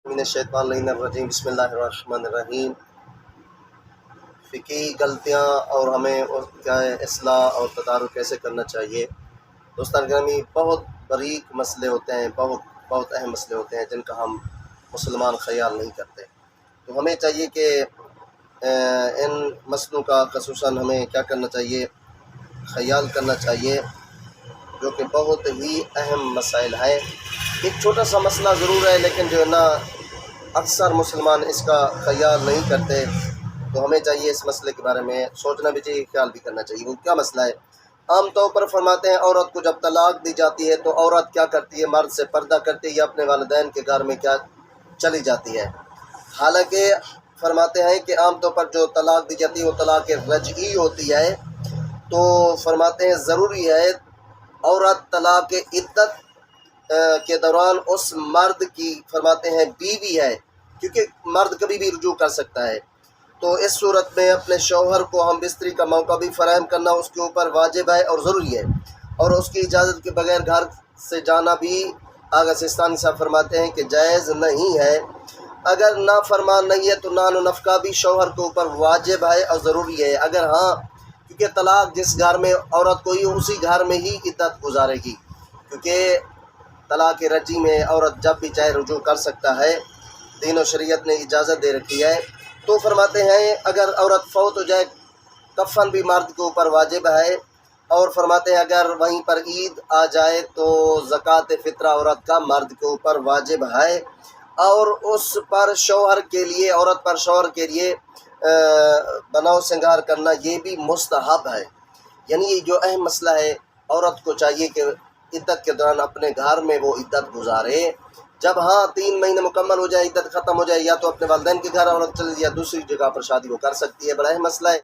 मिनश्शैतानिर्रजीम बिस्मिल्लाहिर्रहमानिर्रहीम। फ़िकी गलतियाँ और हमें उसका इस्लाह और तदारुक कैसे करना चाहिए। दोस्तान गिरामी, बहुत बारीक मसले होते हैं, बहुत अहम मसले होते हैं जिनका हम मुसलमान ख्याल नहीं करते। तो हमें चाहिए कि इन मसलों का खसूसन हमें क्या करना चाहिए, ख्याल करना चाहिए, जो कि बहुत ही अहम मसाइल हैं। एक छोटा सा मसला ज़रूर है, लेकिन जो है ना अक्सर मुसलमान इसका ख्याल नहीं करते। तो हमें चाहिए इस मसले के बारे में सोचना भी चाहिए, ख्याल भी करना चाहिए। वो क्या मसला है? आम तौर पर फरमाते हैं औरत को जब तलाक दी जाती है तो औरत क्या करती है, मर्द से पर्दा करती है या अपने वालिदैन के घर में क्या चली जाती है। हालांकि फरमाते हैं कि आम तौर पर जो तलाक दी जाती है वो तलाक रजई होती है। तो फरमाते हैं ज़रूरी है औरत तलाक इद्दत के दौरान उस मर्द की फरमाते हैं बीवी है, क्योंकि मर्द कभी भी रुजू कर सकता है। तो इस सूरत में अपने शौहर को हम बिस्तरी का मौका भी फराहम करना उसके ऊपर वाजिब है और ज़रूरी है, और उसकी इजाज़त के बगैर घर से जाना भी आगा सिस्तानी साहब फरमाते हैं कि जायज़ नहीं है। अगर ना फरमान नहीं है तो नान नफ़का भी शौहर के ऊपर वाजिब है और ज़रूरी है। अगर हाँ, क्योंकि तलाक जिस घर में औरत को ही उसी घर में ही इद्दत गुजारेगी, क्योंकि तलाक रजी में औरत जब भी चाहे रुजू कर सकता है, दीन और शरीयत ने इजाज़त दे रखी है। तो फरमाते हैं अगर औरत फौत हो जाए कफ़न भी मर्द के ऊपर वाजिब है, और फरमाते हैं अगर वहीं पर ईद आ जाए तो ज़कात फ़ित्रा औरत का मर्द के ऊपर वाजिब है, और उस पर शौहर के लिए, औरत पर शौहर के लिए बनाव सिंगार करना ये भी मुस्तहब है। यानी ये जो अहम मसला है, औरत को चाहिए कि इद्दत के दौरान अपने घर में वो इद्दत गुजारे। जब हाँ 3 महीने मुकम्मल हो जाए, इद्दत ख़त्म हो जाए, या तो अपने वालिदैन के घर औरत चली या दूसरी जगह पर शादी वो कर सकती है। बड़ा अहम मसला है।